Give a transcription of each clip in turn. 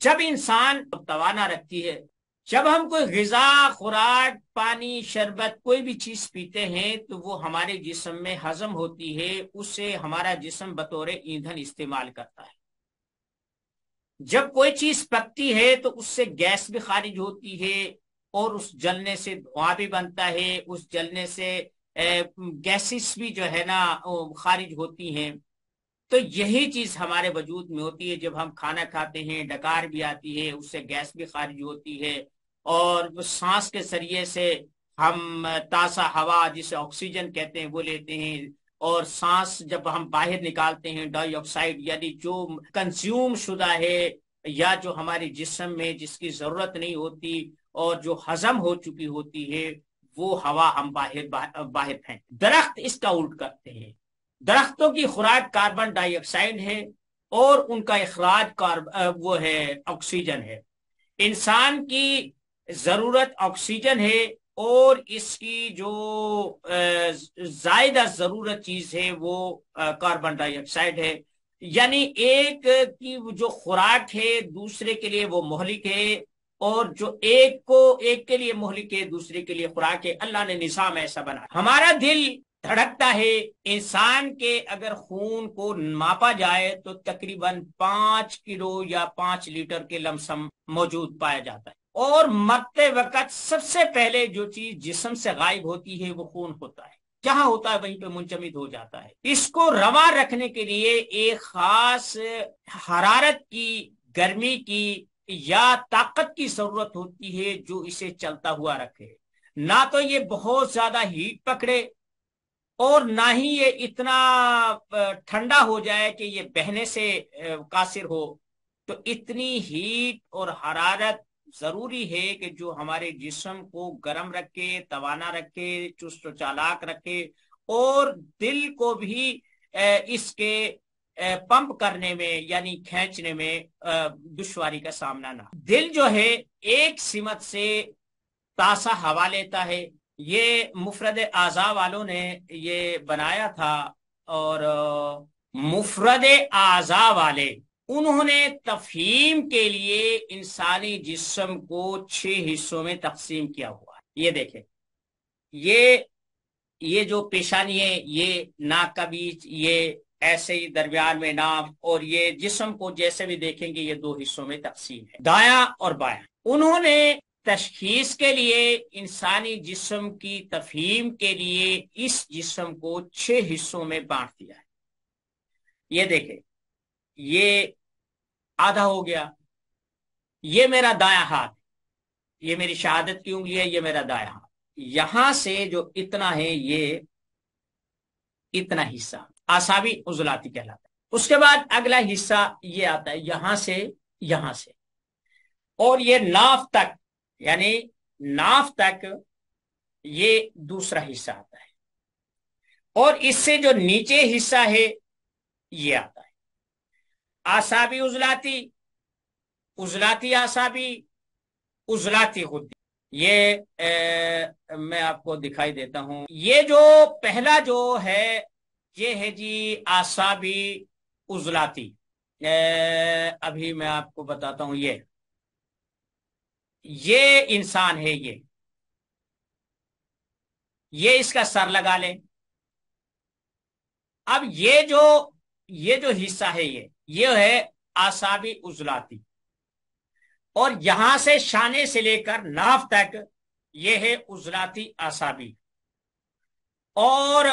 جب انسان توانا رکھتی ہے، جب ہم کوئی غذا، خوراک، پانی، شربت، کوئی بھی چیز پیتے ہیں تو وہ ہمارے جسم میں ہضم ہوتی ہے، اسے ہمارا جسم بطور ایندھن استعمال کرتا ہے۔ جب کوئی چیز پکتی ہے تو اس سے گیس بھی خارج ہوتی ہے، اور اس جلنے سے دھواں بھی بنتا ہے، اس جلنے سے گیسز بھی جو ہے نا خارج ہوتی ہیں۔ تو یہی چیز ہمارے وجود میں ہوتی ہے، جب ہم کھانا کھاتے ہیں ڈکار بھی آتی ہے، اس سے گیس بھی خارج ہوتی ہے، اور سانس کے ذریعے سے ہم تازہ ہوا جسے آکسیجن کہتے ہیں وہ لیتے ہیں، اور سانس جب ہم باہر نکالتے ہیں ڈائی آکسائڈ، یعنی جو کنزیوم شدہ ہے یا جو ہمارے جسم میں جس کی ضرورت نہیں ہوتی اور جو ہضم ہو چکی ہوتی ہے، وہ ہوا ہم باہر پھینک۔ درخت اس کا الٹ کرتے ہیں، درختوں کی خوراک کاربن ڈائی آکسائڈ ہے اور ان کا اخراج وہ ہے آکسیجن ہے۔ انسان کی ضرورت آکسیجن ہے، اور اس کی جو زائدہ ضرورت چیز ہے وہ کاربن ڈائی آکسائڈ ہے۔ یعنی ایک کی جو خوراک ہے دوسرے کے لیے وہ مہلک ہے، اور جو ایک کے لیے مہلک ہے دوسرے کے لیے خوراک ہے۔ اللہ نے نظام ایسا بنا۔ ہمارا دل دھڑکتا ہے، انسان کے اگر خون کو ماپا جائے تو تقریباً 5 کلو یا 5 لیٹر کے لمسم موجود پایا جاتا ہے، اور مرتے وقت سب سے پہلے جو چیز جسم سے غائب ہوتی ہے وہ خون ہوتا ہے، جہاں ہوتا ہے وہیں پہ منجمد ہو جاتا ہے۔ اس کو رواں رکھنے کے لیے ایک خاص حرارت کی، گرمی کی یا طاقت کی ضرورت ہوتی ہے جو اسے چلتا ہوا رکھے، نہ تو یہ بہت زیادہ ہیٹ پکڑے اور نہ ہی یہ اتنا ٹھنڈا ہو جائے کہ یہ بہنے سے قاصر ہو۔ تو اتنی ہیٹ اور حرارت ضروری ہے کہ جو ہمارے جسم کو گرم رکھے، توانا رکھے، چست و چالاک رکھے، اور دل کو بھی اس کے پمپ کرنے میں یعنی کھینچنے میں دشواری کا سامنا نہ۔ دل جو ہے ایک سمت سے تازہ ہوا لیتا ہے، یہ مفرد اعضاء والوں نے یہ بنایا تھا، اور مفرد اعضاء والے انہوں نے تفہیم کے لیے انسانی جسم کو 6 حصوں میں تقسیم کیا ہوا ہے۔ یہ دیکھیں، یہ جو پیشانی ہے، یہ ناک کا بیچ، یہ ایسے ہی درمیان میں ناف، اور یہ جسم کو جیسے بھی دیکھیں گے یہ 2 حصوں میں تقسیم ہے، دایاں اور بایاں۔ انہوں نے تشخیص کے لیے، انسانی جسم کی تفہیم کے لیے اس جسم کو 6 حصوں میں بانٹ دیا ہے۔ یہ دیکھیں، یہ آدھا ہو گیا، یہ میرا دایاں ہاتھ، یہ میری شہادت کی انگلی ہے، یہ میرا دایاں ہاتھ۔ یہاں سے جو اتنا ہے یہ اتنا حصہ اعصابی عضلاتی کہلاتا ہے۔ اس کے بعد اگلا حصہ یہ آتا ہے یہاں سے اور یہ ناف تک، یعنی ناف تک یہ دوسرا حصہ آتا ہے، اور اس سے جو نیچے حصہ ہے یہ آتا ہے اعصابی عضلاتی، عضلاتی اعصابی، عضلاتی غدی۔ یہ میں آپ کو دکھائی دیتا ہوں، یہ جو پہلا جو ہے یہ ہے جی اعصابی عضلاتی۔ ابھی میں آپ کو بتاتا ہوں، یہ انسان ہے، یہ اس کا سر لگا لیں۔ اب یہ جو حصہ ہے یہ ہے اعصابی عضلاتی، اور یہاں سے شانے سے لے کر ناف تک یہ ہے عضلاتی اعصابی، اور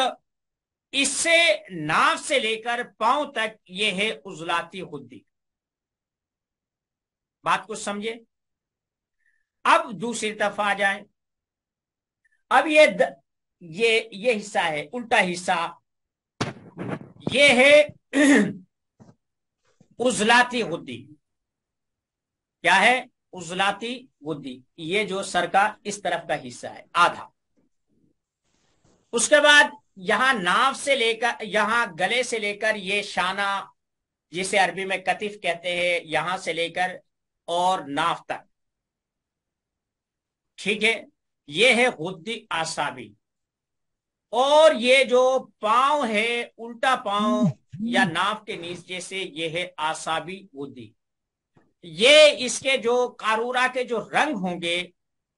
اس سے ناف سے لے کر پاؤں تک یہ ہے عضلاتی غدی۔ بات کو سمجھے؟ اب دوسری طرف آ جائیں، اب یہ حصہ ہے، الٹا حصہ یہ ہے عضلاتی غدی۔ کیا ہے؟ عضلاتی غدی، یہ جو سر کا اس طرف کا حصہ ہے آدھا۔ اس کے بعد یہاں ناف سے لے کر، یہاں گلے سے لے کر یہ شانہ جسے عربی میں کتف کہتے ہیں، یہاں سے لے کر اور ناف تک، ٹھیک ہے، یہ ہے غدی اعصابی۔ اور یہ جو پاؤں ہے، الٹا پاؤں یا ناف کے نیچے سے، یہ ہے اعصابی غدی۔ یہ اس کے جو قارورہ کے جو رنگ ہوں گے،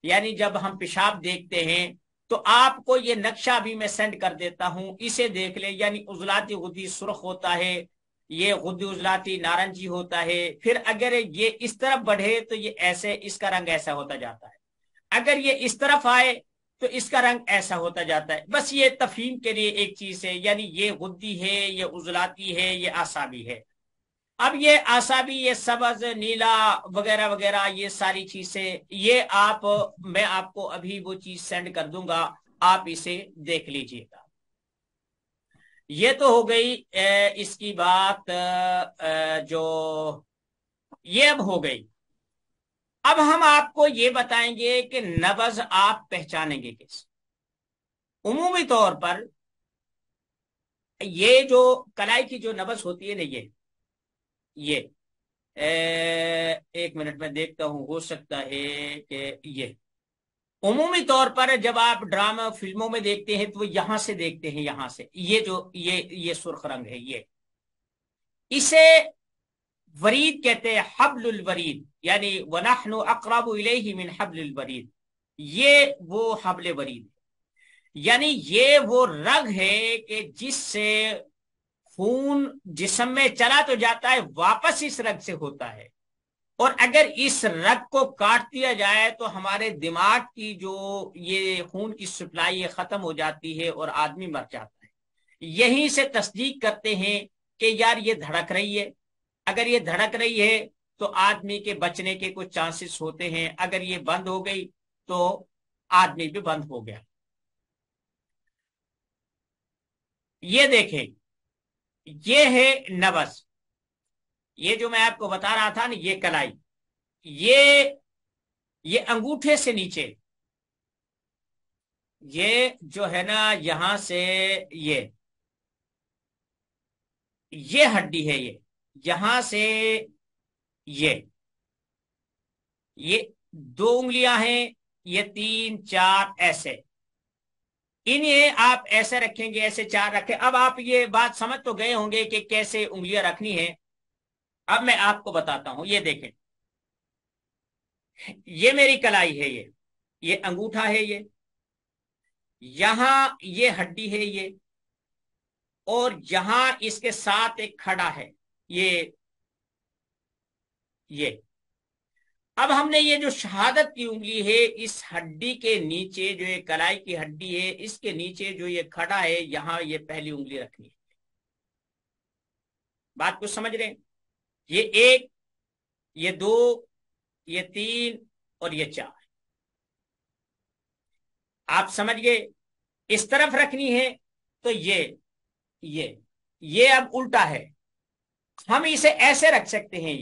یعنی جب ہم پیشاب دیکھتے ہیں تو آپ کو یہ نقشہ بھی میں سینڈ کر دیتا ہوں، اسے دیکھ لیں، یعنی عضلاتی غدی سرخ ہوتا ہے، یہ غدی عضلاتی نارنجی ہوتا ہے، پھر اگر یہ اس طرف بڑھے تو یہ ایسے، اس کا رنگ ایسا ہوتا جاتا ہے، اگر یہ اس طرف آئے تو اس کا رنگ ایسا ہوتا جاتا ہے۔ بس یہ تفہیم کے لیے ایک چیز ہے، یعنی یہ غدی ہے، یہ عضلاتی ہے، یہ اعصابی ہے۔ اب یہ اعصابی، یہ سبز، نیلا وغیرہ وغیرہ، یہ ساری چیزیں، یہ میں آپ کو ابھی وہ چیز سینڈ کر دوں گا، آپ اسے دیکھ لیجئے گا۔ یہ تو ہو گئی اس کی بات، جو یہ اب ہو گئی۔ اب ہم آپ کو یہ بتائیں گے کہ نبض آپ پہچانیں گے کیسے۔ عمومی طور پر یہ جو کلائی کی جو نبض ہوتی ہے نا، یہ ایک منٹ میں دیکھتا ہوں، ہو سکتا ہے کہ یہ عمومی طور پر جب آپ ڈرامہ فلموں میں دیکھتے ہیں تو وہ یہاں سے دیکھتے ہیں، یہاں سے یہ جو یہ سرخ رنگ ہے، یہ اسے ورید کہتے ہیں، حبل الورید، یعنی وَنَحْنُ أَقْرَبُ إِلَيْهِ مِنْ حَبْلِ الْوَرِيدِ، یہ وہ حبل ورید ہے، یعنی یہ وہ رگ ہے کہ جس سے خون جسم میں چلا تو جاتا ہے، واپس اس رگ سے ہوتا ہے، اور اگر اس رگ کو کاٹ دیا جائے تو ہمارے دماغ کی جو یہ خون کی سپلائی ختم ہو جاتی ہے اور آدمی مر جاتا ہے۔ یہیں سے تصدیق کرتے ہیں کہ یار یہ دھڑک رہی ہے، اگر یہ دھڑک رہی ہے تو آدمی کے بچنے کے کچھ چانسز ہوتے ہیں، اگر یہ بند ہو گئی تو آدمی بھی بند ہو گیا۔ یہ دیکھیں، یہ ہے نبض، یہ جو میں آپ کو بتا رہا تھا نا، یہ کلائی، یہ انگوٹھے سے نیچے، یہ جو ہے نا یہاں سے یہ ہڈی ہے، یہ یہاں سے یہ دو انگلیاں ہیں، یہ 3 4 ایسے، انہیں آپ ایسے رکھیں گے، ایسے 4 رکھیں۔ اب آپ یہ بات سمجھ تو گئے ہوں گے کہ کیسے انگلیاں رکھنی ہیں۔ اب میں آپ کو بتاتا ہوں، یہ دیکھیں، یہ میری کلائی ہے، یہ انگوٹھا ہے، یہ یہاں یہ ہڈی ہے، اور یہاں اس کے ساتھ ایک کھڑا ہے، یہ اب ہم نے یہ جو شہادت کی انگلی ہے، اس ہڈی کے نیچے جو یہ کلائی کی ہڈی ہے، اس کے نیچے جو یہ کھڑا ہے، یہاں یہ پہلی انگلی رکھنی ہے۔ بات کو سمجھ رہے ہیں؟ یہ 1، یہ 2، یہ 3 اور یہ 4، آپ سمجھ گئے؟ اس طرف رکھنی ہے تو یہ اب الٹا ہے، ہم اسے ایسے رکھ سکتے ہیں،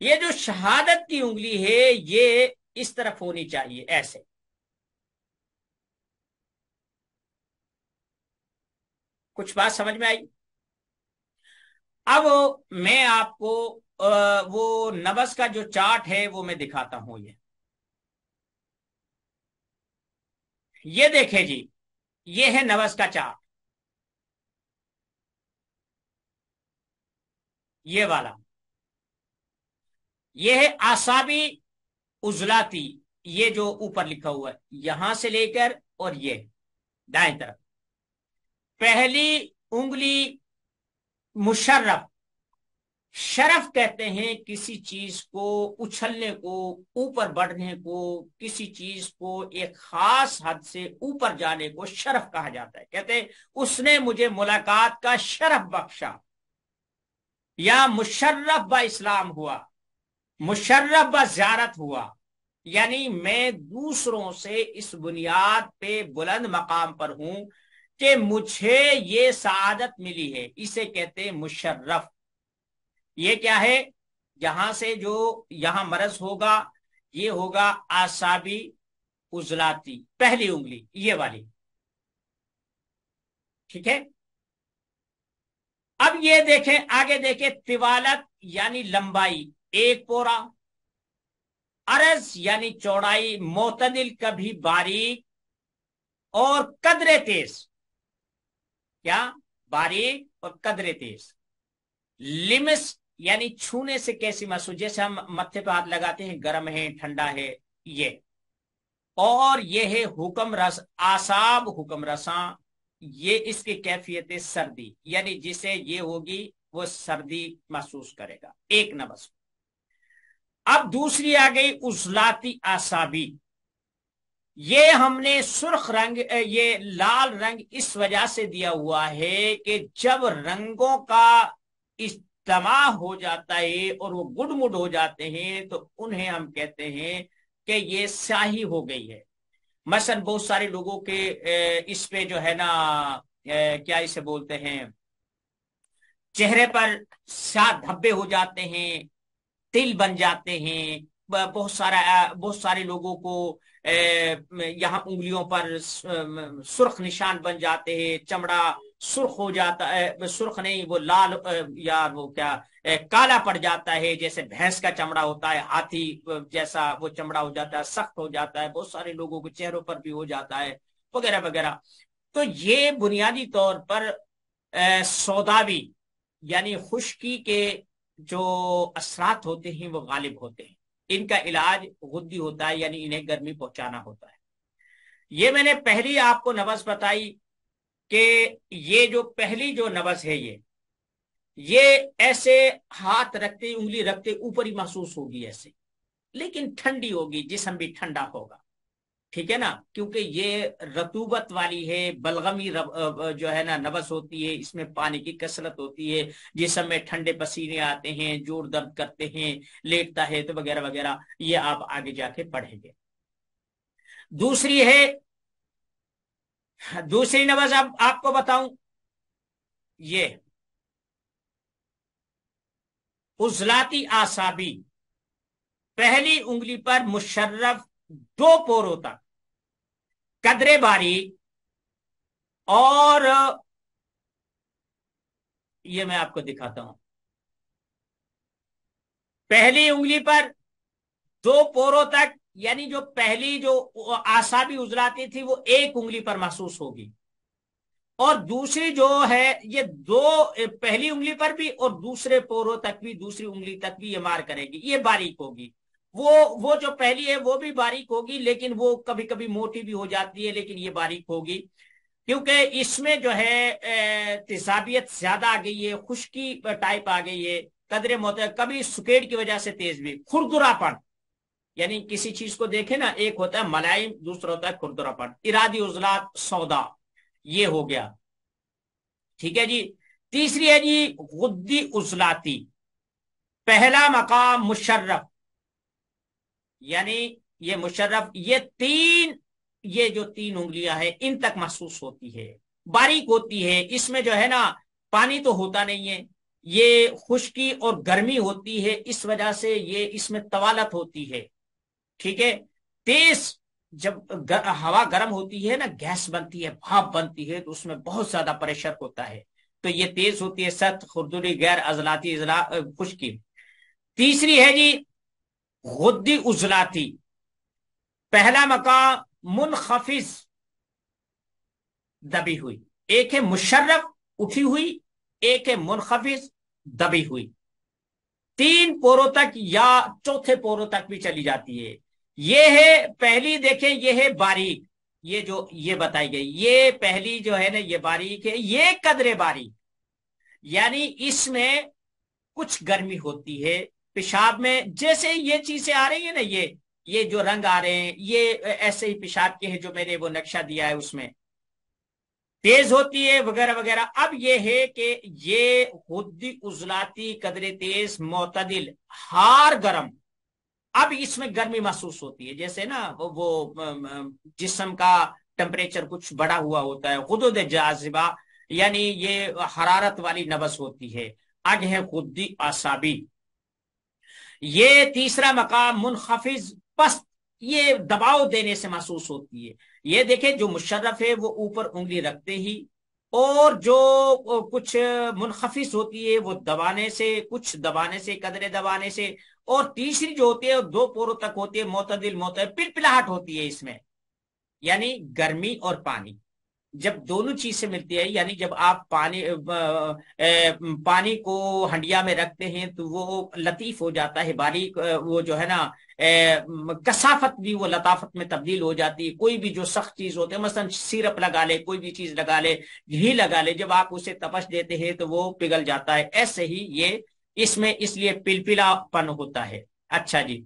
یہ جو شہادت کی انگلی ہے یہ اس طرف ہونی چاہیے، ایسے۔ کچھ بات سمجھ میں آئی؟ اب میں آپ کو وہ نبض کا جو چارٹ ہے وہ میں دکھاتا ہوں، یہ دیکھیں جی، یہ ہے نبض کا چارٹ، یہ والا، یہ ہے اعصابی عضلاتی، یہ جو اوپر لکھا ہوا ہے یہاں سے لے کر، اور یہ دائیں طرف پہلی انگلی مشرف، شرف کہتے ہیں کسی چیز کو اچھلنے کو، اوپر بڑھنے کو، کسی چیز کو ایک خاص حد سے اوپر جانے کو شرف کہا جاتا ہے۔ کہتے ہیں اس نے مجھے ملاقات کا شرف بخشا، یا مشرف با اسلام ہوا، مشرف با زیارت ہوا، یعنی میں دوسروں سے اس بنیاد پہ بلند مقام پر ہوں کہ مجھے یہ سعادت ملی ہے، اسے کہتے ہیں مشرف۔ یہ کیا ہے؟ یہاں سے جو یہاں مرض ہوگا، یہ ہوگا اعصابی عضلاتی، پہلی انگلی یہ والی، ٹھیک ہے؟ اب یہ دیکھیں، آگے دیکھیں، طوالت یعنی لمبائی، 1 پورا، عرض یعنی چوڑائی، معتدل کبھی باریک، اور قدرے تیز، کیا؟ باریک اور قدرے تیز، لمس یعنی چھونے سے کیسی محسوس، جیسے ہم متھے پہ ہاتھ لگاتے ہیں، گرم ہے ٹھنڈا ہے یہ. اور یہ ہے حکم رس، آساب حکم رساں، یہ اس کی کیفیت سردی، یعنی جسے یہ ہوگی وہ سردی محسوس کرے گا، ایک نبض. اب دوسری آ گئی عضلاتی آسابی. یہ ہم نے سرخ رنگ، یہ لال رنگ اس وجہ سے دیا ہوا ہے کہ جب رنگوں کا اجتماع ہو جاتا ہے اور وہ گڈ مڈ ہو جاتے ہیں تو انہیں ہم کہتے ہیں کہ یہ سیاہی ہو گئی ہے. مثلا بہت سارے لوگوں کے اس پہ جو ہے نا کیا اسے بولتے ہیں، چہرے پر سیاہ دھبے ہو جاتے ہیں، تل بن جاتے ہیں. بہت سارے لوگوں کو یہاں انگلیوں پر سرخ نشان بن جاتے ہیں، چمڑا سرخ ہو جاتا ہے، سرخ نہیں وہ لال، یار وہ کیا کالا پڑ جاتا ہے، جیسے بھینس کا چمڑا ہوتا ہے، ہاتھی جیسا وہ چمڑا ہو جاتا ہے، سخت ہو جاتا ہے. بہت سارے لوگوں کے چہروں پر بھی ہو جاتا ہے، وغیرہ وغیرہ. تو یہ بنیادی طور پر سوداوی یعنی خشکی کے جو اثرات ہوتے ہیں وہ غالب ہوتے ہیں. ان کا علاج غدی ہوتا ہے، یعنی انہیں گرمی پہنچانا ہوتا ہے. یہ میں نے پہلی آپ کو نبض بتائی کہ یہ جو پہلی جو نبض ہے یہ ایسے ہاتھ رکھتے، انگلی رکھتے اوپر ہی محسوس ہوگی ایسے، لیکن ٹھنڈی ہوگی، جسم بھی ٹھنڈا ہوگا. ٹھیک ہے نا، کیونکہ یہ رطوبت والی ہے، بلغمی جو ہے نا نبض ہوتی ہے، اس میں پانی کی کثرت ہوتی ہے، جسم میں ٹھنڈے پسینے آتے ہیں، جوڑ درد کرتے ہیں، لیٹتا ہے تو وغیرہ وغیرہ. یہ آپ آگے جا کے پڑھیں گے. دوسری نبض اب آپ کو بتاؤں، یہ عضلاتی آسابی. پہلی انگلی پر مشرف 2 پوروں تک قدرے باریک، اور یہ میں آپ کو دکھاتا ہوں. پہلی انگلی پر 2 پوروں تک، یعنی جو پہلی جو آسابی عضلاتی تھی وہ ایک انگلی پر محسوس ہوگی، اور دوسری جو ہے یہ 2 پہلی انگلی پر بھی اور دوسرے پوروں تک بھی، دوسری انگلی تک بھی یہ مار کرے گی، یہ باریک ہوگی. وہ جو پہلی ہے وہ بھی باریک ہوگی، لیکن وہ کبھی کبھی موٹی بھی ہو جاتی ہے، لیکن یہ باریک ہوگی کیونکہ اس میں جو ہے تیزابیت زیادہ آ گئی ہے، خشکی ٹائپ آ گئی ہے، قدرے موت، کبھی سکیٹ کی وجہ سے تیز بھی. کھردرا پن، یعنی کسی چیز کو دیکھیں نا، ایک ہوتا ہے ملائم، دوسرا ہوتا ہے کھردرا پن. ارادی عضلات سودا، یہ ہو گیا. ٹھیک ہے جی. تیسری ہے جی غدی عضلاتی. پہلا مقام مشرف، یعنی یہ مشرف، یہ جو 3 انگلیاں ہیں ان تک محسوس ہوتی ہے، باریک ہوتی ہے. اس میں جو ہے نا پانی تو ہوتا نہیں ہے، یہ خشکی اور گرمی ہوتی ہے، اس وجہ سے یہ اس میں طوالت ہوتی ہے. ٹھیک ہے. تیز، جب ہوا گرم ہوتی ہے نا، گیس بنتی ہے، بھاپ بنتی ہے، تو اس میں بہت زیادہ پریشر ہوتا ہے، تو یہ تیز ہوتی ہے. سخت، خردری، غیر عضلاتی خشکی. تیسری ہے جی غدی عضلاتی. پہلا مقام منخفض دبی ہوئی، ایک ہے مشرف اٹھی ہوئی، ایک ہے منخفض دبی ہوئی. 3 پوروں تک یا چوتھے پوروں تک بھی چلی جاتی ہے. یہ ہے پہلی، دیکھیں یہ ہے باریک، یہ جو یہ بتائی گئی، یہ پہلی جو ہے نا یہ باریک ہے، یہ قدرے باریک، یعنی اس میں کچھ گرمی ہوتی ہے پیشاب میں. جیسے یہ چیزیں آ رہی ہیں نا، یہ جو رنگ آ رہے ہیں یہ ایسے ہی پیشاب کے ہیں، جو میں نے وہ نقشہ دیا ہے اس میں تیز ہوتی ہے وغیرہ وغیرہ. اب یہ ہے کہ یہ غدی عضلاتی، قدرے تیز، معتدل، ہار گرم. اب اس میں گرمی محسوس ہوتی ہے، جیسے نا وہ جسم کا ٹمپریچر کچھ بڑا ہوا ہوتا ہے. غدود جاذبہ، یعنی یہ حرارت والی نبض ہوتی ہے. آگے ہے غدی آسابی. یہ تیسرا مقام منخفض پست، یہ دباؤ دینے سے محسوس ہوتی ہے. یہ دیکھیں جو مشرف ہے وہ اوپر انگلی رکھتے ہی، اور جو کچھ منخفض ہوتی ہے وہ دبانے سے، کچھ دبانے سے، قدرے دبانے سے. اور تیسری جو ہوتی ہے 2 پوروں تک ہوتی ہے، معتدل، پلپلاہٹ ہوتی ہے اس میں، یعنی گرمی اور پانی. جب دونوں چیزیں ملتی ہے، یعنی جب آپ پانی کو ہنڈیا میں رکھتے ہیں تو وہ لطیف ہو جاتا ہے، باریک، وہ جو ہے نا کثافت بھی وہ لطافت میں تبدیل ہو جاتی ہے۔ کوئی بھی جو سخت چیز ہوتے ہیں، مثلا سیرپ لگا لے، کوئی بھی چیز لگا لے، گھی لگا لے، جب آپ اسے تپش دیتے ہیں تو وہ پگھل جاتا ہے، ایسے ہی یہ اس میں اس لیے پلپلا پن ہوتا ہے۔ اچھا جی،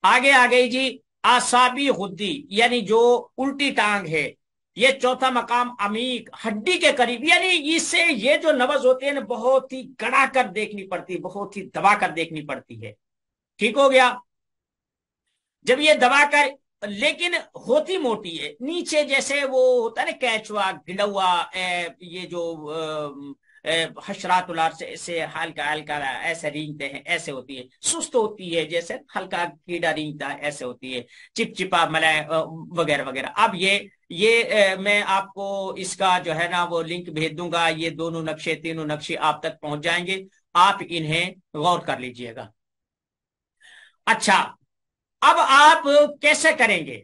آگے آ گئی جی، آسابی غدی، یعنی جو الٹی ٹانگ ہے، یہ چوتھا مقام عمیق، ہڈی کے قریب، یعنی اس سے یہ جو نبض ہوتے ہیں نا بہت ہی گڑا کر دیکھنی پڑتی ہے، بہت ہی دبا کر دیکھنی پڑتی ہے۔ ٹھیک ہو گیا؟ جب یہ دبا کر، لیکن ہوتی موٹی ہے، نیچے جیسے وہ ہوتا ہے نا کیچوا، گنڈوا، یہ جو حشرات الار سے ہلکا ہلکا ایسے رینگتے ہیں، ایسے ہوتی ہے، سست ہوتی ہے، جیسے ہلکا کیڑا رینگتا ہے ایسے ہوتی ہے، چپ چپا ملائے وغیرہ وغیرہ۔ اب یہ میں آپ کو اس کا جو ہے نا وہ لنک بھیج دوں گا، یہ دونوں نقشے، تینوں نقشے آپ تک پہنچ جائیں گے، آپ انہیں غور کر لیجئے گا۔ اچھا، اب آپ کیسے کریں گے؟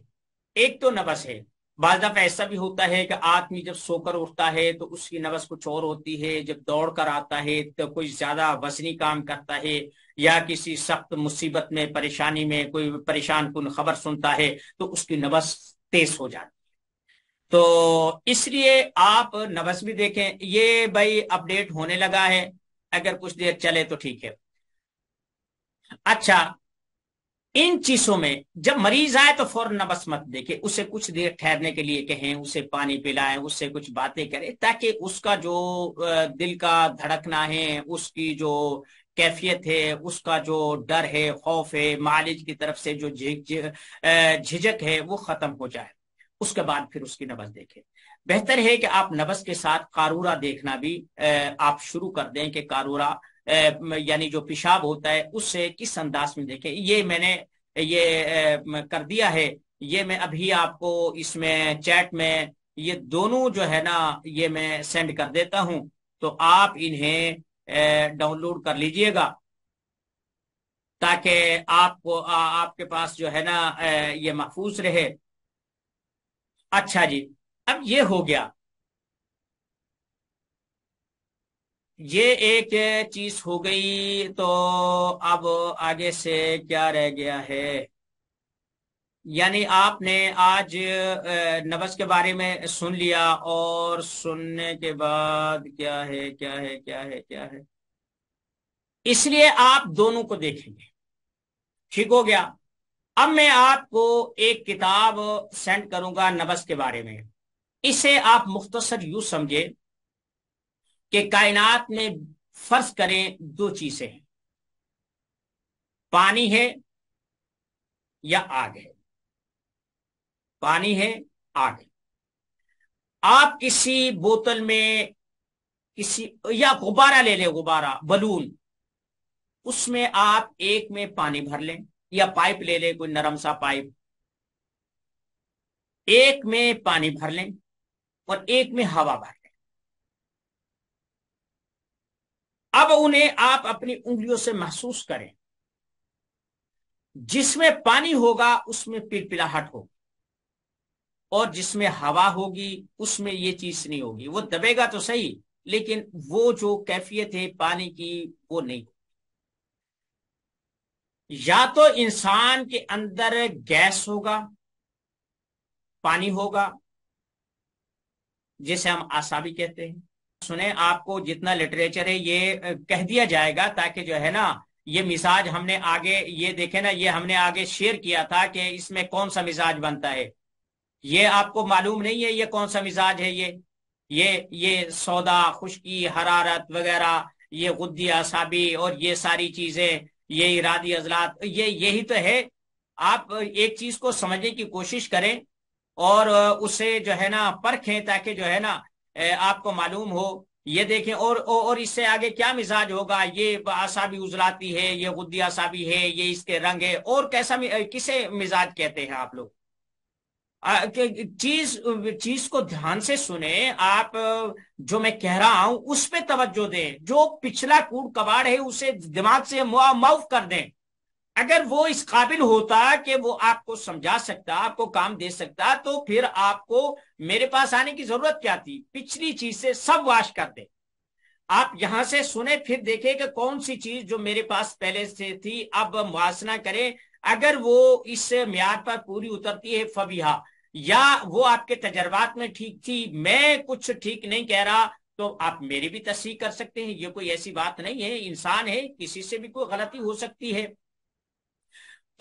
ایک تو نبض ہے، بعض دفعہ ایسا بھی ہوتا ہے کہ آدمی جب سو کر اٹھتا ہے تو اس کی نبض کچھ اور ہوتی ہے، جب دوڑ کر آتا ہے تو کوئی زیادہ وزنی کام کرتا ہے، یا کسی سخت مصیبت میں، پریشانی میں کوئی پریشان کن خبر سنتا ہے تو اس کی نبض تیز ہو جاتی ہے۔ تو اس لیے آپ نبض بھی دیکھیں، یہ بھائی اپ ڈیٹ ہونے لگا ہے، اگر کچھ دیر چلے تو ٹھیک ہے۔ اچھا، ان چیزوں میں جب مریض آئے تو فوراً نبض مت دیکھے، اسے کچھ دیر ٹھہرنے کے لیے کہیں، اسے پانی پلائیں، اس سے کچھ باتیں کریں، تاکہ اس کا جو دل کا دھڑکنا ہے، اس کی جو کیفیت ہے، اس کا جو ڈر ہے، خوف ہے، معالج کی طرف سے جو جھجک ہے، وہ ختم ہو جائے۔ اس کے بعد پھر اس کی نبض دیکھیں۔ بہتر ہے کہ آپ نبض کے ساتھ قارورہ دیکھنا بھی آپ شروع کر دیں، کہ قارورہ یعنی جو پیشاب ہوتا ہے اس سے کس انداز میں دیکھیں۔ یہ میں نے یہ کر دیا ہے، یہ میں ابھی آپ کو اس میں چیٹ میں یہ دونوں جو ہے نا یہ میں سینڈ کر دیتا ہوں، تو آپ انہیں ڈاؤن لوڈ کر لیجئے گا، تاکہ آپ کو آپ کے پاس جو ہے نا یہ محفوظ رہے۔ اچھا جی، اب یہ ہو گیا، یہ ایک چیز ہو گئی، تو اب آگے سے کیا رہ گیا ہے؟ یعنی آپ نے آج نبض کے بارے میں سن لیا، اور سننے کے بعد کیا ہے کیا ہے کیا ہے کیا ہے، اس لیے آپ دونوں کو دیکھیں گے۔ ٹھیک ہو گیا؟ اب میں آپ کو ایک کتاب سینڈ کروں گا نبض کے بارے میں، اسے آپ مختصر یوں سمجھے کہ کائنات میں فرض کریں دو چیزیں ہیں، پانی ہے یا آگ ہے، پانی ہے، آگ ہے۔ آپ کسی بوتل میں کسی، یا غبارہ لے لیں، غبارہ، بلون، اس میں آپ ایک میں پانی بھر لیں، یا پائپ لے لیں، کوئی نرم سا پائپ، ایک میں پانی بھر لیں اور ایک میں ہوا بھر لیں۔ اب انہیں آپ اپنی انگلیوں سے محسوس کریں، جس میں پانی ہوگا اس میں پلپلاہٹ ہوگی، اور جس میں ہوا ہوگی اس میں یہ چیز نہیں ہوگی، وہ دبے گا تو صحیح، لیکن وہ جو کیفیت ہے پانی کی وہ نہیں ہوگی۔ یا تو انسان کے اندر گیس ہوگا، پانی ہوگا، جسے ہم آسابی کہتے ہیں۔ سنیں، آپ کو جتنا لٹریچر ہے یہ کہہ دیا جائے گا، تاکہ جو ہے نا یہ مزاج ہم نے آگے، یہ دیکھیں نا، یہ ہم نے آگے شیئر کیا تھا کہ اس میں کون سا مزاج بنتا ہے، یہ آپ کو معلوم نہیں ہے یہ کون سا مزاج ہے، یہ سودا، خشکی، حرارت وغیرہ، یہ غدی اعصابی اور یہ ساری چیزیں، یہ ارادی عضلات، یہی تو ہے۔ آپ ایک چیز کو سمجھنے کی کوشش کریں، اور اسے جو ہے نا پرکھیں، تاکہ جو ہے نا آپ کو معلوم ہو۔ یہ دیکھیں، اور اس سے آگے کیا مزاج ہوگا، یہ اعصابی عضلاتی ہے، یہ غدی اعصابی ہے، یہ اس کے رنگ ہے، اور کیسا کسے مزاج کہتے ہیں آپ لوگ؟ چیز کو دھیان سے سنیں آپ، جو میں کہہ رہا ہوں اس پہ توجہ دیں، جو پچھلا کوڑ کباڑ ہے اسے دماغ سے معاف کر دیں، اگر وہ اس قابل ہوتا کہ وہ آپ کو سمجھا سکتا، آپ کو کام دے سکتا، تو پھر آپ کو میرے پاس آنے کی ضرورت کیا تھی؟ پچھلی چیز سے سب واش کر دے، آپ یہاں سے سنیں، پھر دیکھیں کہ کون سی چیز جو میرے پاس پہلے سے تھی اب موازنہ کریں، اگر وہ اس معیار پر پوری اترتی ہے فبیہا، یا وہ آپ کے تجربات میں ٹھیک تھی، میں کچھ ٹھیک نہیں کہہ رہا، تو آپ میری بھی تصحیح کر سکتے ہیں، یہ کوئی ایسی بات نہیں ہے، انسان ہے، کسی سے بھی کوئی غلطی ہو سکتی ہے۔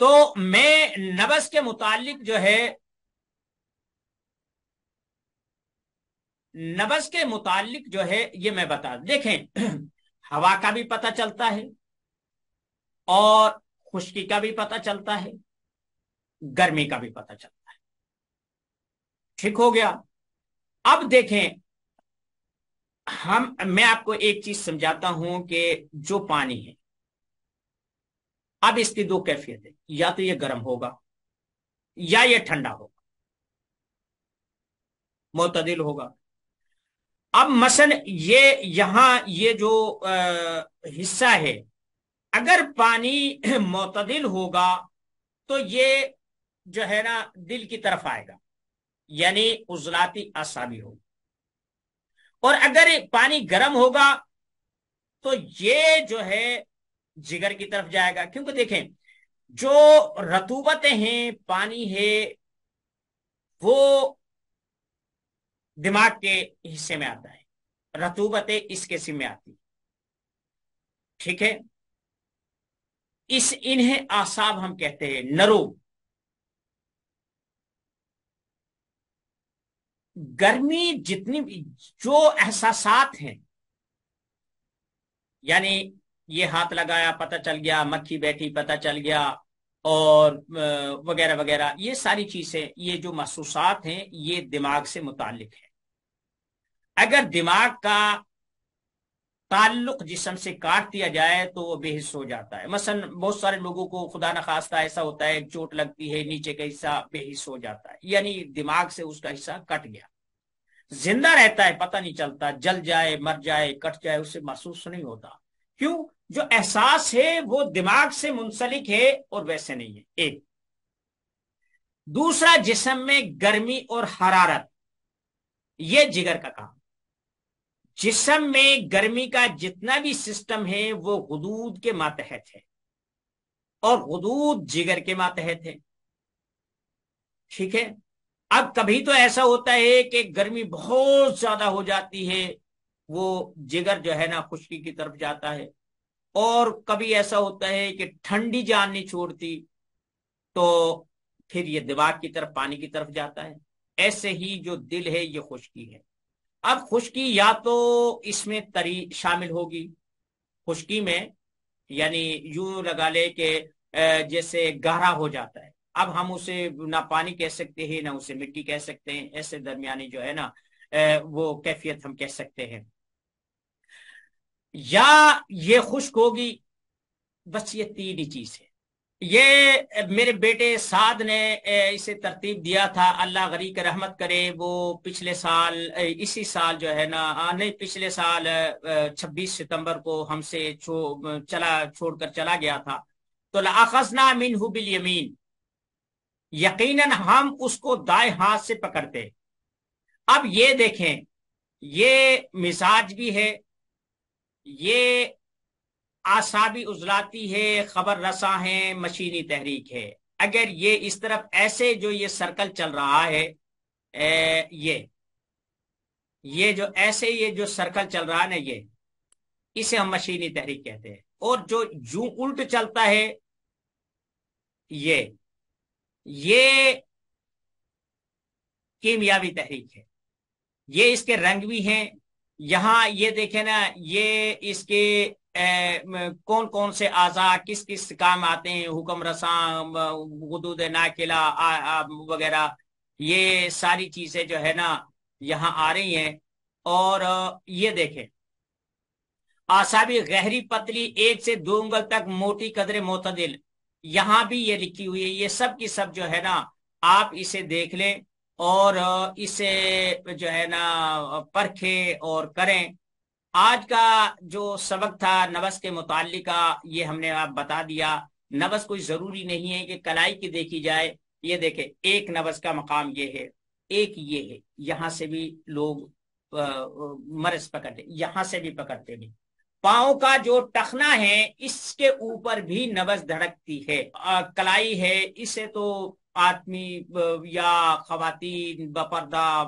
تو میں نبض کے متعلق جو ہے، نبض کے متعلق جو ہے یہ میں بتا دیکھیں، ہوا کا بھی پتہ چلتا ہے، اور خشکی کا بھی پتہ چلتا ہے، گرمی کا بھی پتہ چلتا ہے، ٹھیک ہو گیا؟ اب دیکھیں، میں آپ کو ایک چیز سمجھاتا ہوں کہ جو پانی ہے، اب اس کی دو کیفیت ہے، یا تو یہ گرم ہوگا یا یہ ٹھنڈا ہوگا، معتدل ہوگا۔ اب مثلا یہ یہاں یہ جو حصہ ہے، اگر پانی معتدل ہوگا تو یہ جو ہے نا دل کی طرف آئے گا، یعنی عضلاتی اعصابی ہوگا، اور اگر پانی گرم ہوگا تو یہ جو ہے جگر کی طرف جائے گا، کیونکہ دیکھیں جو رطوبتیں ہیں، پانی ہے، وہ دماغ کے حصے میں آتا ہے، رطوبتیں اس کے حصے میں آتی، ٹھیک ہے؟ انہیں اعصاب ہم کہتے ہیں، نرو۔ گرمی جتنی بھی جو احساسات ہیں، یعنی یہ ہاتھ لگایا پتہ چل گیا، مکھی بیٹھی پتہ چل گیا، اور وغیرہ وغیرہ، یہ ساری چیزیں، یہ جو محسوسات ہیں، یہ دماغ سے متعلق ہے۔ اگر دماغ کا تعلق جسم سے کاٹ دیا جائے تو وہ بے حس ہو جاتا ہے، مثلا بہت سارے لوگوں کو خدا نخواستہ ایسا ہوتا ہے، چوٹ لگتی ہے، نیچے کا حصہ بے حس ہو جاتا ہے، یعنی دماغ سے اس کا حصہ کٹ گیا، زندہ رہتا ہے پتہ نہیں چلتا، جل جائے، مر جائے، کٹ جائے، اسے محسوس نہیں ہوتا، کیوں؟ جو احساس ہے وہ دماغ سے منسلک ہے اور ویسے نہیں ہے، ایک۔ دوسرا، جسم میں گرمی اور حرارت، یہ جگر کا کام۔ جسم میں گرمی کا جتنا بھی سسٹم ہے وہ غدود کے ماتحت ہے، اور غدود جگر کے ماتحت ہے، ٹھیک ہے؟ اب کبھی تو ایسا ہوتا ہے کہ گرمی بہت زیادہ ہو جاتی ہے، وہ جگر جو ہے نا خشکی کی طرف جاتا ہے، اور کبھی ایسا ہوتا ہے کہ ٹھنڈی جان نہیں چھوڑتی، تو پھر یہ دماغ کی طرف، پانی کی طرف جاتا ہے۔ ایسے ہی جو دل ہے یہ خشکی ہے۔ اب خشکی یا تو اس میں تری شامل ہوگی، خشکی میں یعنی یوں لگا لے کہ جیسے گہرا ہو جاتا ہے، اب ہم اسے نہ پانی کہہ سکتے ہیں، نہ اسے مٹی کہہ سکتے ہیں، ایسے درمیانی جو ہے نا وہ کیفیت ہم کہہ سکتے ہیں، یا یہ خشک ہوگی، بس یہ تین ہی چیز ہے۔ یہ میرے بیٹے سعد نے اسے ترتیب دیا تھا، اللہ غریق رحمت کرے، وہ پچھلے سال، اسی سال جو ہے نا، نہیں پچھلے سال 26 ستمبر کو ہم سے چھوڑ کر چلا گیا تھا، تو لَأَخَذْنَا مِنْهُ بِالْيَمِينِ، یقیناً ہم اس کو دائیں ہاتھ سے پکڑتے۔ اب یہ دیکھیں، یہ مزاج بھی ہے، یہ اعصابی عضلاتی ہے، خبر رساں ہے، مشینی تحریک ہے۔ اگر یہ اس طرف ایسے جو یہ سرکل چل رہا ہے، یہ جو ایسے یہ جو سرکل چل رہا ہے نا، یہ اسے ہم مشینی تحریک کہتے ہیں، اور جو یوں الٹ چلتا ہے، یہ کیمیاوی تحریک ہے۔ یہ اس کے رنگ بھی ہیں، یہاں یہ دیکھیں نا، یہ اس کے کون کون سے اعضاء کس کس کام آتے ہیں، حکم رساں، غدود ناقلہ وغیرہ، یہ ساری چیزیں جو ہے نا یہاں آ رہی ہیں۔ اور یہ دیکھیں، اعصابی گہری پتلی 1 سے 2 انگل تک، موٹی قدر معتدل، یہاں بھی یہ لکھی ہوئی ہے، یہ سب کی سب جو ہے نا آپ اسے دیکھ لیں، اور اسے جو ہے نا پرکھیں اور کریں۔ آج کا جو سبق تھا نبض کے متعلقہ، یہ ہم نے آپ بتا دیا۔ نبض کوئی ضروری نہیں ہے کہ کلائی کی دیکھی جائے. یہ دیکھیں ایک نبض کا مقام یہ ہے، ایک یہ ہے، یہاں سے بھی لوگ مرض پکڑتے، یہاں سے بھی پکڑتے بھی. پاؤں کا جو ٹخنا ہے اس کے اوپر بھی نبض دھڑکتی ہے. کلائی ہے، اسے تو آدمی یا خواتین بپردہ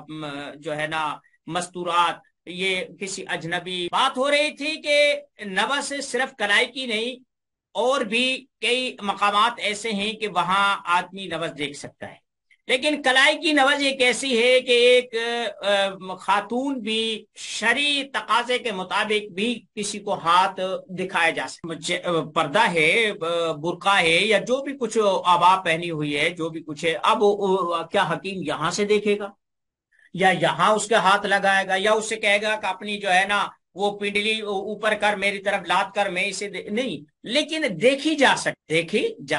جو ہے نا مستورات، یہ کسی اجنبی. بات ہو رہی تھی کہ نبض صرف کلائی کی نہیں، اور بھی کئی مقامات ایسے ہیں کہ وہاں آدمی نبض دیکھ سکتا ہے. لیکن کلائی کی نبض ایک ایسی ہے کہ ایک خاتون بھی شرعی تقاضے کے مطابق بھی کسی کو ہاتھ دکھایا جا سکتا. پردہ ہے، برقع ہے، یا جو بھی کچھ آبا پہنی ہوئی ہے، جو بھی کچھ ہے. اب کیا حکیم یہاں سے دیکھے گا، یا یہاں اس کے ہاتھ لگائے گا، یا اس سے کہے گا کہ اپنی جو ہے نا وہ پنڈلی اوپر کر، میری طرف لات کر، میں اسے نہیں. لیکن دیکھی جا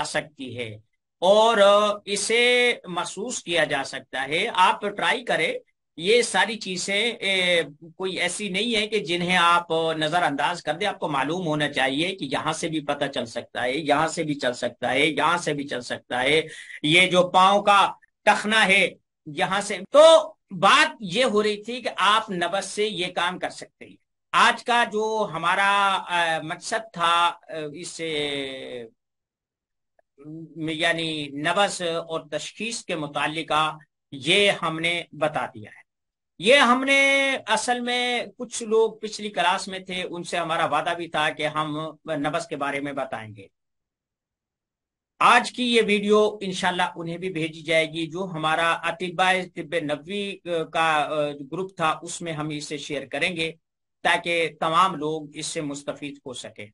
سکتی ہے، اور اسے محسوس کیا جا سکتا ہے. آپ ٹرائی کریں. یہ ساری چیزیں کوئی ایسی نہیں ہے کہ جنہیں آپ نظر انداز کر دیں. آپ کو معلوم ہونا چاہیے کہ یہاں سے بھی پتہ چل سکتا ہے، یہاں سے بھی چل سکتا ہے، یہاں سے بھی چل سکتا ہے. یہ جو پاؤں کا ٹخنا ہے یہاں سے. تو بات یہ ہو رہی تھی کہ آپ نبض سے یہ کام کر سکتے ہیں. آج کا جو ہمارا مقصد تھا اس یعنی نبض اور تشخیص کے متعلقہ، یہ ہم نے بتا دیا ہے. یہ ہم نے اصل میں کچھ لوگ پچھلی کلاس میں تھے، ان سے ہمارا وعدہ بھی تھا کہ ہم نبض کے بارے میں بتائیں گے. آج کی یہ ویڈیو انشاءاللہ انہیں بھی بھیجی جائے گی. جو ہمارا اطباء طب نبوی کا گروپ تھا اس میں ہم اسے شیئر کریں گے تاکہ تمام لوگ اس سے مستفید ہو سکے.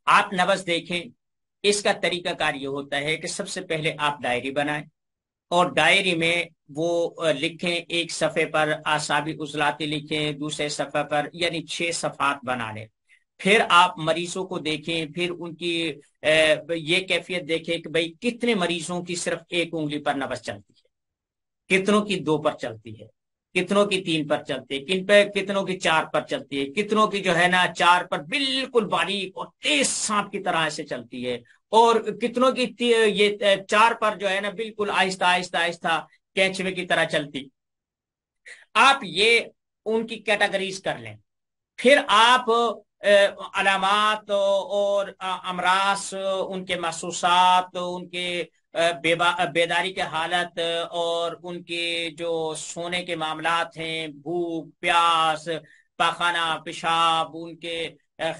آپ نبض دیکھیں. اس کا طریقہ کار یہ ہوتا ہے کہ سب سے پہلے آپ ڈائری بنائیں، اور ڈائری میں وہ لکھیں. ایک صفحے پر اعصابی عضلاتے لکھیں، دوسرے صفحے پر یعنی 6 صفحات بنا لیں. پھر آپ مریضوں کو دیکھیں، پھر ان کی یہ کیفیت دیکھیں کہ بھئی کتنے مریضوں کی صرف ایک انگلی پر نبض چلتی ہے، کتنوں کی 2 پر چلتی ہے، کتنوں کی 3 پر چلتی ہے، کتنوں کی 4 پر چلتی ہے، کتنوں کی جو ہے نا 4 پر بالکل باریک اور تیز سانپ کی طرح ایسے چلتی ہے، اور کتنوں کی یہ 4 پر جو ہے نا بالکل آہستہ آہستہ آہستہ کینچوے کی طرح چلتی. آپ یہ ان کی کیٹیگریز کر لیں. پھر آپ علامات اور امراض، ان کے محسوسات، ان کے بیداری کے حالت، اور ان کے جو سونے کے معاملات ہیں، بھوک پیاس، پاخانہ پیشاب، ان کے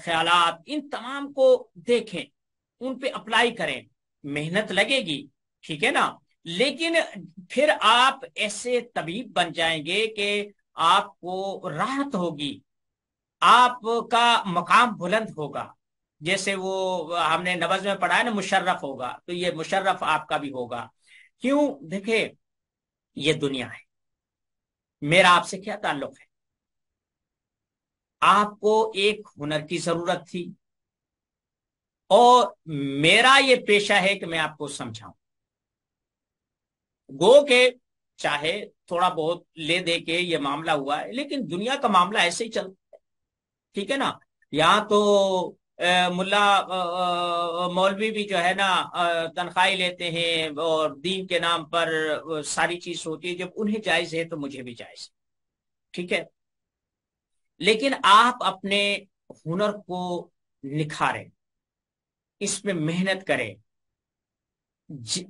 خیالات، ان تمام کو دیکھیں، ان پہ اپلائی کریں. محنت لگے گی، ٹھیک ہے نا، لیکن پھر آپ ایسے طبیب بن جائیں گے کہ آپ کو راحت ہوگی، آپ کا مقام بلند ہوگا. جیسے وہ ہم نے نبض میں پڑھا ہے نا مشرف ہوگا، تو یہ مشرف آپ کا بھی ہوگا. کیوں؟ دیکھیں یہ دنیا ہے، میرا آپ سے کیا تعلق ہے؟ آپ کو ایک ہنر کی ضرورت تھی، اور میرا یہ پیشہ ہے کہ میں آپ کو سمجھاؤں. گو کہ چاہے تھوڑا بہت لے دے کے یہ معاملہ ہوا ہے، لیکن دنیا کا معاملہ ایسے ہی چلتا ہے، ٹھیک ہے نا. یہاں تو ملا مولوی بھی جو ہے نا تنخواہ لیتے ہیں، اور دین کے نام پر ساری چیز ہوتی ہے. جب انہیں جائز ہے تو مجھے بھی جائز ہے، ٹھیک ہے. لیکن آپ اپنے ہنر کو نکھاریں، اس میں محنت کریں.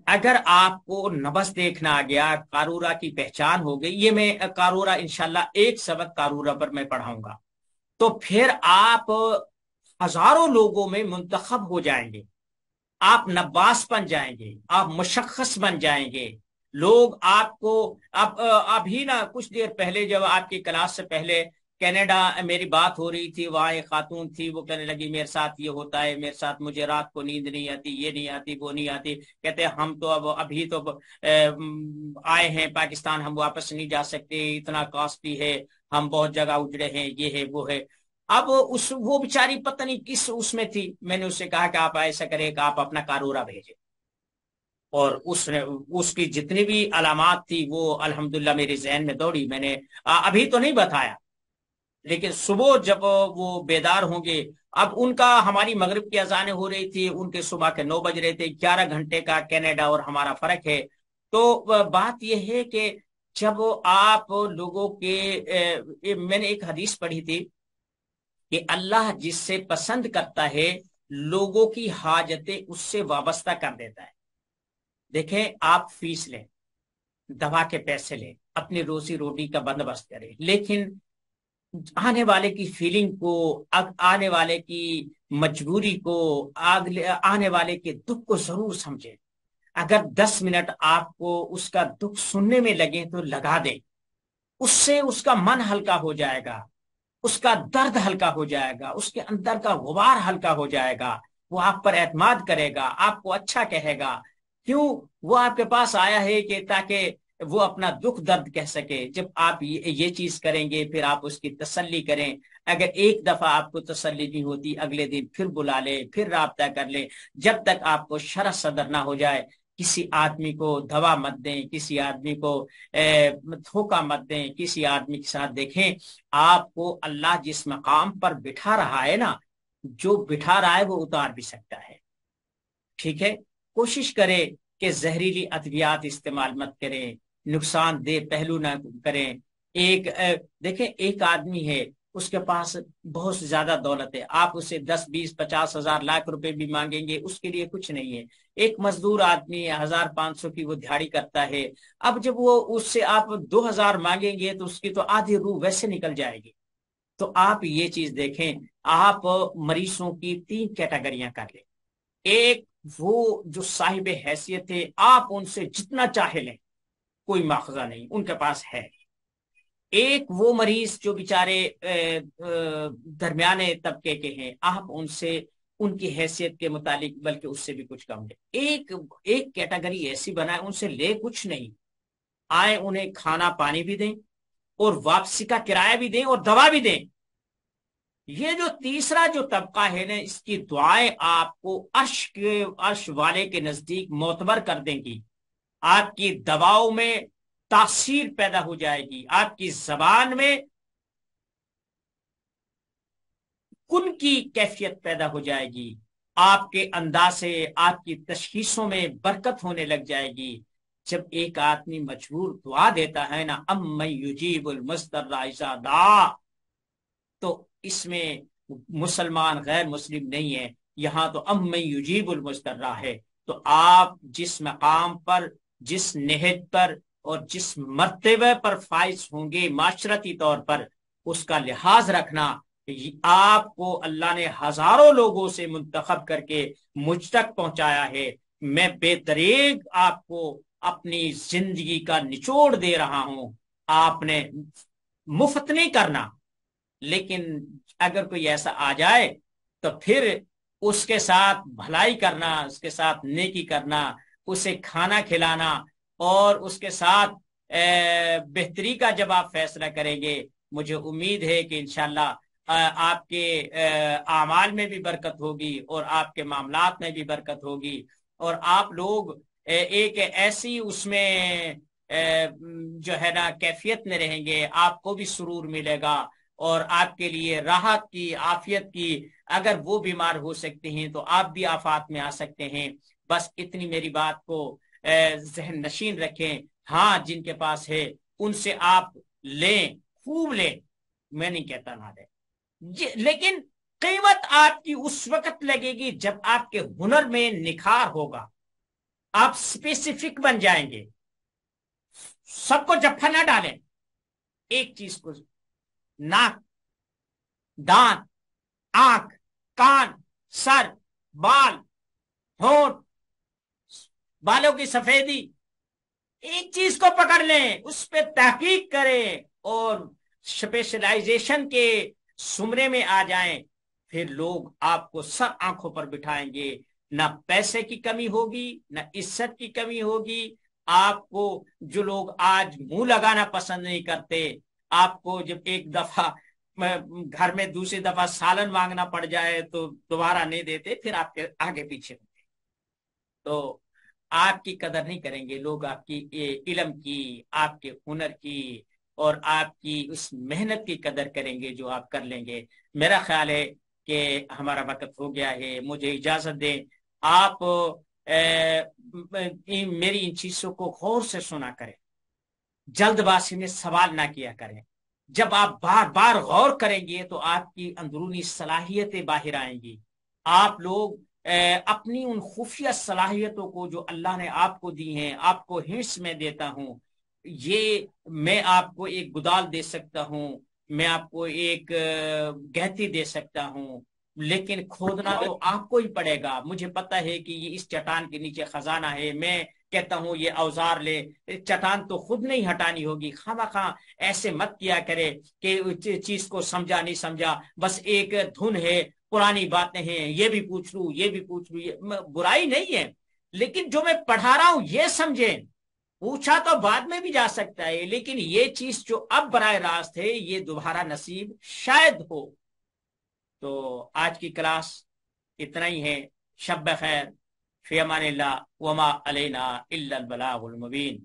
اگر آپ کو نبض دیکھنا آ گیا، قارورہ کی پہچان ہو گئی، یہ میں قارورہ انشاءاللہ ایک سبق قارورہ پر میں پڑھاؤں گا، تو پھر آپ ہزاروں لوگوں میں منتخب ہو جائیں گے. آپ نباس بن جائیں گے، آپ مشخص بن جائیں گے. لوگ آپ کو ابھی نا کچھ دیر پہلے جب آپ کی کلاس سے پہلے کینیڈا میری بات ہو رہی تھی، وہاں ایک خاتون تھی، وہ کہنے لگی میرے ساتھ یہ ہوتا ہے، میرے ساتھ مجھے رات کو نیند نہیں آتی، یہ نہیں آتی، وہ نہیں آتی. کہتے ہم تو ابھی تو آئے ہیں پاکستان، ہم واپس نہیں جا سکتے، اتنا کاسٹلی ہے، ہم بہت جگہ اجڑے ہیں، یہ ہے وہ ہے. اب وہ بیچاری پتہ نہیں کس اس میں تھی. میں نے اس سے کہا کہ آپ ایسا کریں کہ آپ اپنا قارورہ بھیجیں، اور اس کی جتنی بھی علامات تھی وہ الحمدللہ میرے ذہن میں دوڑی. میں نے ابھی تو نہیں بتایا، لیکن صبح جب وہ بیدار ہوں گے، اب ان کا ہماری مغرب کی اذانیں ہو رہی تھی، ان کے صبح کے 9 بج رہے تھے، 11 گھنٹے کا کینیڈا اور ہمارا فرق ہے۔ تو بات یہ ہے کہ جب آپ لوگوں کے میں نے ایک حدیث پڑھی تھی کہ اللہ جس سے پسند کرتا ہے لوگوں کی حاجتیں اس سے وابستہ کر دیتا ہے۔ دیکھیں، آپ فیس لیں، دوا کے پیسے لیں، اپنی روزی روٹی کا بندوبست کریں، لیکن آنے والے کی فیلنگ کو، آنے والے کی مجبوری کو، آنے والے کے دکھ کو ضرور سمجھیں۔ اگر 10 منٹ آپ کو اس کا دکھ سننے میں لگے تو لگا دیں، اس سے اس کا من ہلکا ہو جائے گا، اس کا درد ہلکا ہو جائے گا، اس کے اندر کا غبار ہلکا ہو جائے گا، وہ آپ پر اعتماد کرے گا، آپ کو اچھا کہے گا۔ کیوں؟ وہ آپ کے پاس آیا ہے کہ تاکہ وہ اپنا دکھ درد کہہ سکے۔ جب آپ یہ چیز کریں گے پھر آپ اس کی تسلی کریں۔ اگر ایک دفعہ آپ کو تسلی نہیں ہوتی، اگلے دن پھر بلا لیں، پھر رابطہ کر لیں، جب تک آپ کو شرح صدر نہ ہو جائے۔ کسی آدمی کو دوا مت دیں، کسی آدمی کو دھوکہ مت دیں، کسی آدمی کے ساتھ دیکھیں آپ کو اللہ جس مقام پر بٹھا رہا ہے نا، جو بٹھا رہا ہے وہ اتار بھی سکتا ہے۔ ٹھیک ہے؟ کوشش کریں کہ زہریلی ادویات استعمال مت کریں، نقصان دہ پہلو نہ کریں۔ دیکھیں، ایک آدمی ہے، اس کے پاس بہت زیادہ دولت ہے، آپ اسے 10 20 50 ہزار لاکھ روپے بھی مانگیں گے، اس کے لیے کچھ نہیں ہے۔ ایک مزدور آدمی 1500 کی وہ دہاڑی کرتا ہے، اب جب وہ اس سے آپ 2000 مانگیں گے تو اس کی تو آدھی روح ویسے نکل جائے گی۔ تو آپ یہ چیز دیکھیں، آپ مریضوں کی 3 کیٹیگریاں کر لیں۔ ایک، وہ جو صاحب حیثیت ہے، آپ ان سے جتنا چاہے لیں، کوئی ماخذہ نہیں، ان کے پاس ہے۔ ایک وہ مریض جو بیچارے درمیانے طبقے کے ہیں، آپ ان سے ان کی حیثیت کے متعلق بلکہ اس سے بھی کچھ کم لیں۔ ایک کیٹیگری ایسی بنائے، ان سے لے کچھ نہیں، آئے انہیں کھانا پانی بھی دیں اور واپسی کا کرایہ بھی دیں اور دوا بھی دیں۔ یہ جو تیسرا جو طبقہ ہے نا، اس کی دعائیں آپ کو عرش والے کے نزدیک معتبر کر دیں گی۔ آپ کی دواؤں میں تاثیر پیدا ہو جائے گی، آپ کی زبان میں کن کی کیفیت پیدا ہو جائے گی، آپ کے اندازے، آپ کی تشخیصوں میں برکت ہونے لگ جائے گی۔ جب ایک آدمی مجبور دعا دیتا ہے نا، امن یجیب المضطر اذا دعا، تو اس میں مسلمان غیر مسلم نہیں ہے، یہاں تو امن یجیب المضطر ہے۔ تو آپ جس مقام پر، جس نہج پر اور جس مرتبے پر فائز ہوں گے معاشرتی طور پر، اس کا لحاظ رکھنا۔ آپ کو اللہ نے ہزاروں لوگوں سے منتخب کر کے مجھ تک پہنچایا ہے، میں بے دریغ آپ کو اپنی زندگی کا نچوڑ دے رہا ہوں، آپ نے مفت نہیں کرنا۔ لیکن اگر کوئی ایسا آ جائے تو پھر اس کے ساتھ بھلائی کرنا، اس کے ساتھ نیکی کرنا، اسے کھانا کھلانا، اور اس کے ساتھ بہتری کا جب آپ فیصلہ کریں گے، مجھے امید ہے کہ انشاءاللہ آپ کے اعمال میں بھی برکت ہوگی اور آپ کے معاملات میں بھی برکت ہوگی، اور آپ لوگ ایک ایسی اس میں جو ہے نا کیفیت میں رہیں گے، آپ کو بھی سرور ملے گا، اور آپ کے لیے راحت کی، عافیت کی۔ اگر وہ بیمار ہو سکتے ہیں تو آپ بھی آفات میں آ سکتے ہیں۔ بس اتنی میری بات کو ذہن نشین رکھیں۔ ہاں، جن کے پاس ہے ان سے آپ لیں، خوب لیں، میں نہیں کہتا نہ دیں، لیکن قیمت آپ کی اس وقت لگے گی جب آپ کے ہنر میں نکھار ہوگا، آپ اسپیسیفک بن جائیں گے۔ سب کو جفا نہ ڈالیں، ایک چیز کو، ناک، دانت، آنکھ، کان، سر، بال، ہونٹ، بالوں کی سفیدی، ایک چیز کو پکڑ لیں، اس پہ تحقیق کریں اور اسپیشلائزیشن کے سمرے میں آ جائیں، پھر لوگ آپ کو سر آنکھوں پر بٹھائیں گے۔ نہ پیسے کی کمی ہوگی، نہ عزت کی کمی ہوگی۔ آپ کو جو لوگ آج منہ لگانا پسند نہیں کرتے، آپ کو جب ایک دفعہ گھر میں دوسری دفعہ سالن مانگنا پڑ جائے تو دوبارہ نہیں دیتے، پھر آپ کے آگے پیچھے ہوتے، تو آپ کی قدر نہیں کریں گے لوگ، آپ کی علم کی، آپ کے ہنر کی، اور آپ کی اس محنت کی قدر کریں گے جو آپ کر لیں گے۔ میرا خیال ہے کہ ہمارا وقت ہو گیا ہے، مجھے اجازت دیں۔ آپ میری ان چیزوں کو غور سے سنا کریں، جلد بازی میں سوال نہ کیا کریں۔ جب آپ بار بار غور کریں گے تو آپ کی اندرونی صلاحیتیں باہر آئیں گی۔ آپ لوگ اپنی ان خفیہ صلاحیتوں کو جو اللہ نے آپ کو دی ہیں، آپ کو ہنٹس میں دیتا ہوں، یہ میں آپ کو ایک گدال دے سکتا ہوں، میں آپ کو ایک گہتی دے سکتا ہوں، لیکن کھودنا تو آپ کو ہی پڑے گا۔ مجھے پتا ہے کہ یہ اس چٹان کے نیچے خزانہ ہے، میں کہتا ہوں یہ اوزار لے، چٹان تو خود نہیں ہٹانی ہوگی۔ خواہ ایسے مت کیا کرے کہ چیز کو سمجھا نہیں سمجھا، بس ایک دھن ہے، پرانی باتیں ہیں، یہ بھی پوچھ لوں یہ بھی پوچھ لوں، برائی نہیں ہے، لیکن جو میں پڑھا رہا ہوں یہ سمجھیں۔ پوچھا تو بعد میں بھی جا سکتا ہے، لیکن یہ چیز جو اب براہ راست ہے یہ دوبارہ نصیب شاید ہو۔ تو آج کی کلاس اتنا ہی ہے۔ شب بخیر، فی امان اللہ، وما علینا الا البلاغ المبین۔